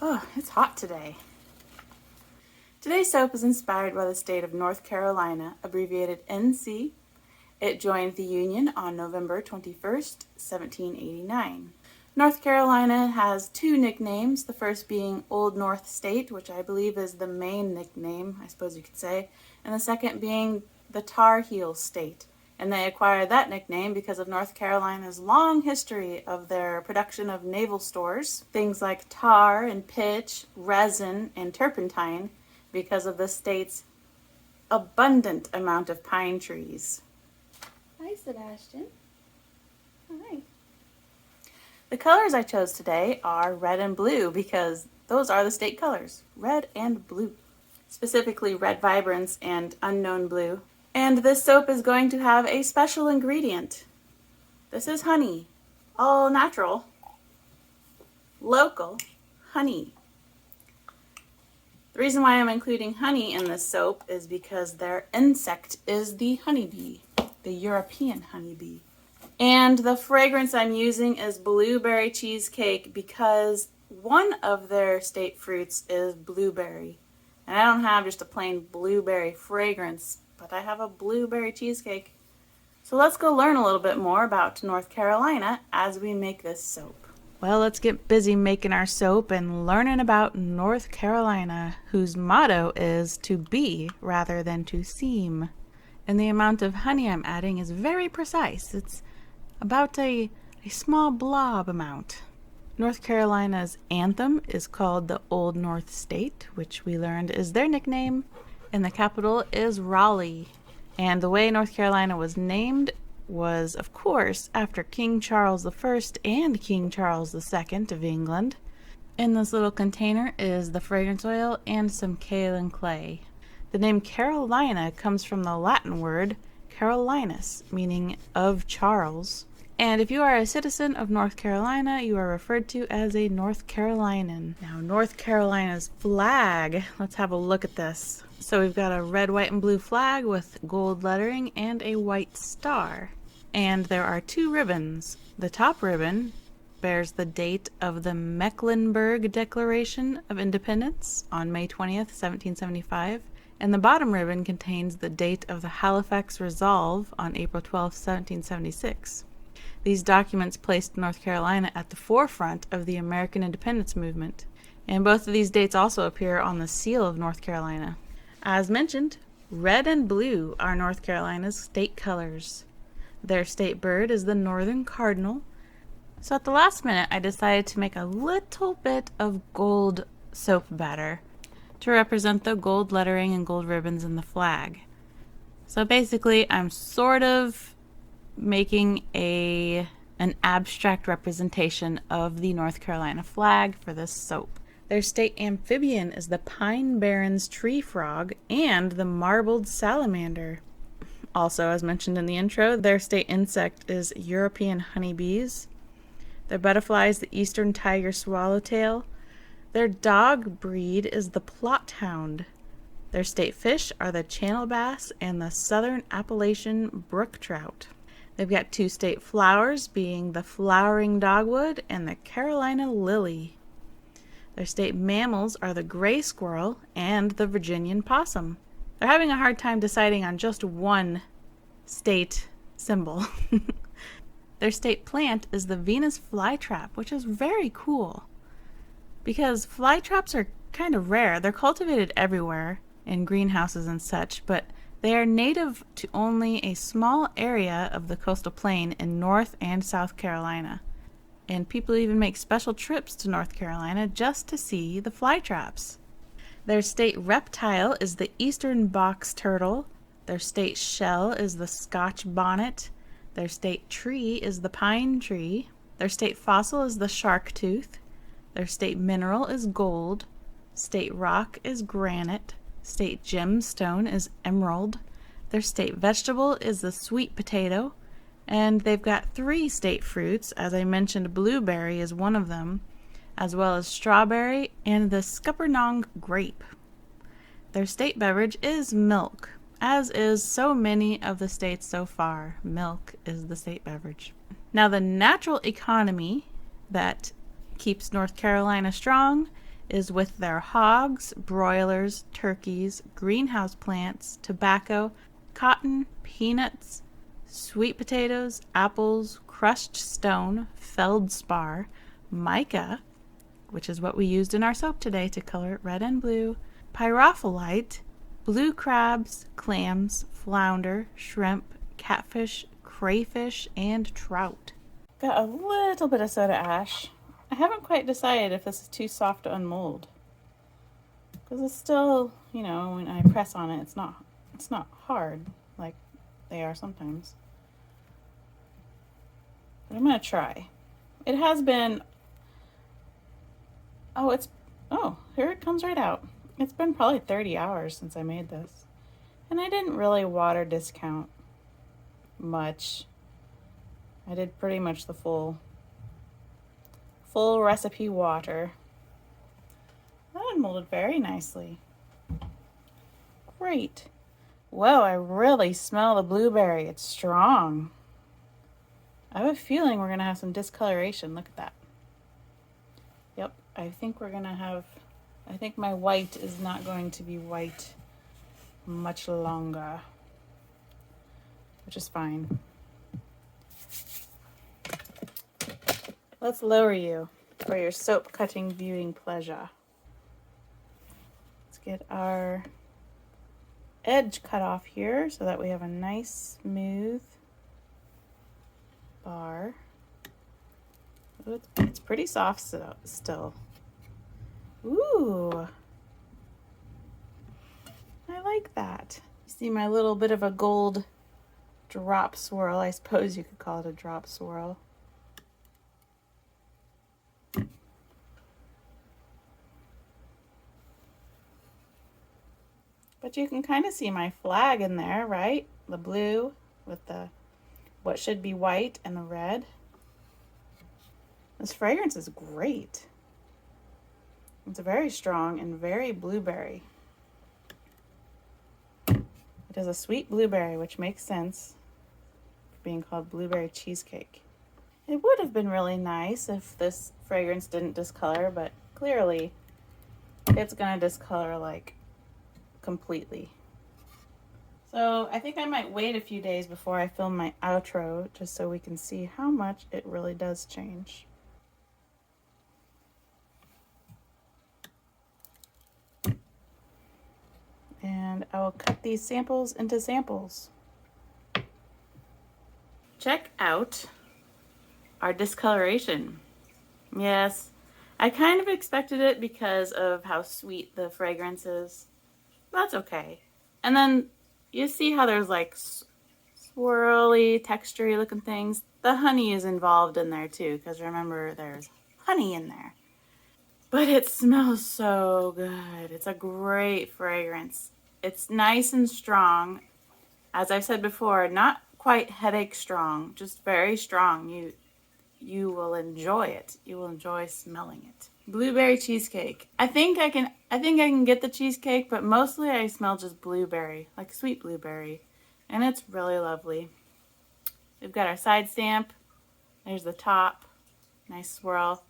Oh, it's hot today. Today's soap is inspired by the state of North Carolina, abbreviated NC. It joined the Union on November 21st, 1789. North Carolina has two nicknames, the first being Old North State, which I believe is the main nickname, I suppose you could say, and the second being the Tar Heel State. And they acquired that nickname because of North Carolina's long history of their production of naval stores, things like tar and pitch, resin, and turpentine, because of the state's abundant amount of pine trees. Hi, Sebastian. Hi. The colors I chose today are red and blue because those are the state colors, red and blue. Specifically Red Vibrance and Unknown Blue. And this soap is going to have a special ingredient. This is honey, all natural, local honey. The reason why I'm including honey in this soap is because their insect is the honeybee, the European honeybee. And the fragrance I'm using is Blueberry Cheesecake because one of their state fruits is blueberry. And I don't have just a plain blueberry fragrance, but I have a blueberry cheesecake. So let's go learn a little bit more about North Carolina as we make this soap. Well, let's get busy making our soap and learning about North Carolina, whose motto is to be rather than to seem. And the amount of honey I'm adding is very precise. It's about a small blob amount. North Carolina's anthem is called the Old North State, which we learned is their nickname, and the capital is Raleigh. And the way North Carolina was named was, of course, after King Charles I and King Charles II of England. In this little container is the fragrance oil and some kaolin clay. The name Carolina comes from the Latin word Carolinus, meaning of Charles. And if you are a citizen of North Carolina, you are referred to as a North Carolinian. Now, North Carolina's flag, let's have a look at this. So we've got a red, white, and blue flag with gold lettering and a white star. And there are two ribbons. The top ribbon bears the date of the Mecklenburg Declaration of Independence on May 20th, 1775. And the bottom ribbon contains the date of the Halifax Resolve on April 12th, 1776. These documents placed North Carolina at the forefront of the American independence movement, and both of these dates also appear on the seal of North Carolina. As mentioned, red and blue are North Carolina's state colors. Their state bird is the northern cardinal, so at the last minute I decided to make a little bit of gold soap batter to represent the gold lettering and gold ribbons in the flag. So basically I'm sort of making an abstract representation of the North Carolina flag for this soap. Their state amphibian is the pine barrens tree frog and the marbled salamander. Also, as mentioned in the intro, their state insect is European honeybees. Their butterfly is the eastern tiger swallowtail. Their dog breed is the Plott hound. Their state fish are the channel bass and the southern Appalachian brook trout. They've got two state flowers, being the flowering dogwood and the Carolina lily. Their state mammals are the gray squirrel and the Virginian possum. They're having a hard time deciding on just one state symbol. Their state plant is the Venus flytrap, which is very cool because flytraps are kind of rare. They're cultivated everywhere in greenhouses and such, but they are native to only a small area of the coastal plain in North and South Carolina. And people even make special trips to North Carolina just to see the flytraps. Their state reptile is the eastern box turtle. Their state shell is the Scotch bonnet. Their state tree is the pine tree. Their state fossil is the shark tooth. Their state mineral is gold. State rock is granite. State gemstone is emerald. Their state vegetable is the sweet potato. And they've got three state fruits. As I mentioned, blueberry is one of them, as well as strawberry and the Scuppernong grape. Their state beverage is milk, as is so many of the states so far. Milk is the state beverage. Now, the natural economy that keeps North Carolina strong is with their hogs, broilers, turkeys, greenhouse plants, tobacco, cotton, peanuts, sweet potatoes, apples, crushed stone, feldspar, mica, which is what we used in our soap today to color it red and blue, pyrophyllite, blue crabs, clams, flounder, shrimp, catfish, crayfish, and trout. Got a little bit of soda ash. I haven't quite decided if this is too soft to unmold, because it's still, you know, when I press on it, it's not hard like they are sometimes. But I'm gonna try. It has been, here it comes right out. It's been probably 30 hours since I made this, and I didn't really water discount much. I did pretty much the full recipe water. That unmolded very nicely. Great. Whoa, I really smell the blueberry. It's strong. I have a feeling we're gonna have some discoloration. Look at that. Yep, I think my white is not going to be white much longer, which is fine. Let's lower you for your soap cutting viewing pleasure. Let's get our edge cut off here so that we have a nice smooth bar. Ooh, it's pretty soft still. Ooh, I like that. You see my little bit of a gold drop swirl. I suppose you could call it a drop swirl. But you can kind of see my flag in there, right? The blue with the what should be white and the red. This fragrance is great. It's very strong and very blueberry. It is a sweet blueberry, which makes sense for being called blueberry cheesecake. It would have been really nice if this fragrance didn't discolor, but clearly it's gonna discolor like completely. So I think I might wait a few days before I film my outro, just so we can see how much it really does change. And I will cut these samples into samples. Check out our discoloration. Yes, I kind of expected it because of how sweet the fragrance is. That's okay. And then you see how there's like swirly, textury looking things. The honey is involved in there too, because remember there's honey in there. But it smells so good. It's a great fragrance. It's nice and strong. As I've said before, not quite headache strong, just very strong. You will enjoy it. You will enjoy smelling it. Blueberry cheesecake. I think I can get the cheesecake, but mostly I smell just blueberry, like sweet blueberry. And it's really lovely. We've got our side stamp. There's the top. Nice swirl.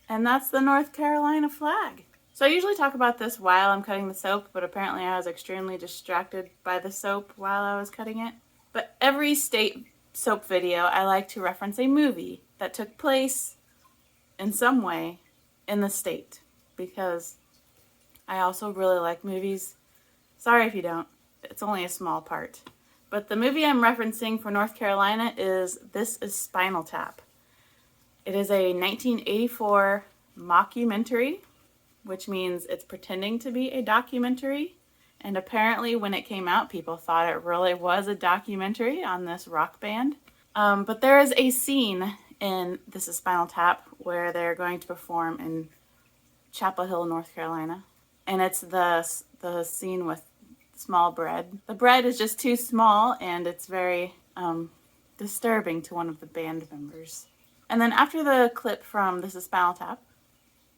And that's the North Carolina flag. So I usually talk about this while I'm cutting the soap, but apparently I was extremely distracted by the soap while I was cutting it. But every state soap video, I like to reference a movie that took place in some way in the state, because I also really like movies. Sorry if you don't. It's only a small part. But the movie I'm referencing for North Carolina is This Is Spinal Tap. It is a 1984 mockumentary, which means it's pretending to be a documentary. And apparently when it came out, people thought it really was a documentary on this rock band. But there is a scene in This Is Spinal Tap where they're going to perform in Chapel Hill, North Carolina. And it's the scene with small bread. The bread is just too small, and it's very disturbing to one of the band members. And then after the clip from This Is Spinal Tap,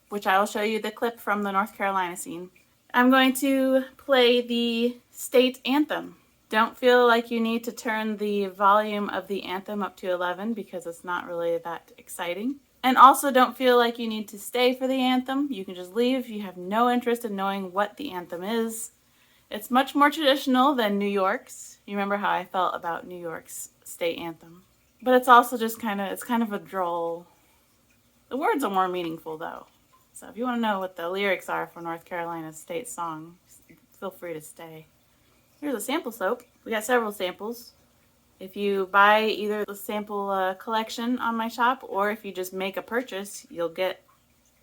which I will show you the clip from the North Carolina scene, I'm going to play the state anthem. Don't feel like you need to turn the volume of the anthem up to 11 because it's not really that exciting. And also don't feel like you need to stay for the anthem. You can just leave if you have no interest in knowing what the anthem is. It's much more traditional than New York's. You remember how I felt about New York's state anthem. But it's also just kind of a droll. The words are more meaningful though. So if you want to know what the lyrics are for North Carolina's state song, feel free to stay. Here's a sample soap. We got several samples. If you buy either the sample collection on my shop, or if you just make a purchase, you'll get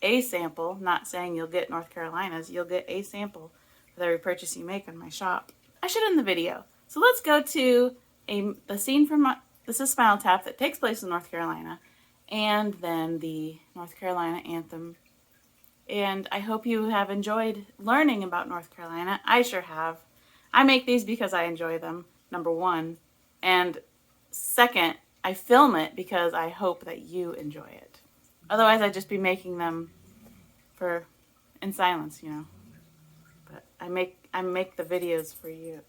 a sample. Not saying you'll get North Carolina's, you'll get a sample with every purchase you make on my shop. I should end the video. So let's go to the scene from this is Spinal Tap that takes place in North Carolina, and then the North Carolina anthem. And I hope you have enjoyed learning about North Carolina. I sure have. I make these because I enjoy them, number one. And second, I film it because I hope that you enjoy it. Otherwise, I'd just be making them in silence, you know. But I make the videos for you.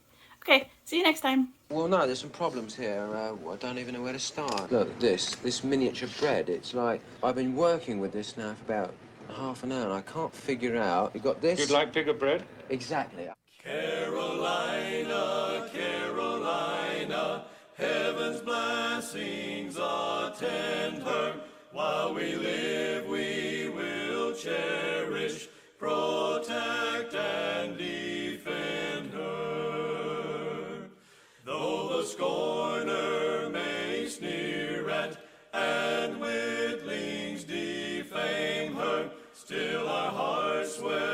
Okay, see you next time. Well, no, there's some problems here. I don't even know where to start. Look, this miniature bread, it's like I've been working with this now for about half an hour and I can't figure out. You got this? You'd like bigger bread? Exactly. Carolina, Carolina, heaven's blessings attend her. While we live, we will cherish, protect, and defend her. Though the scorner may sneer at and witlings defame her, still our hearts will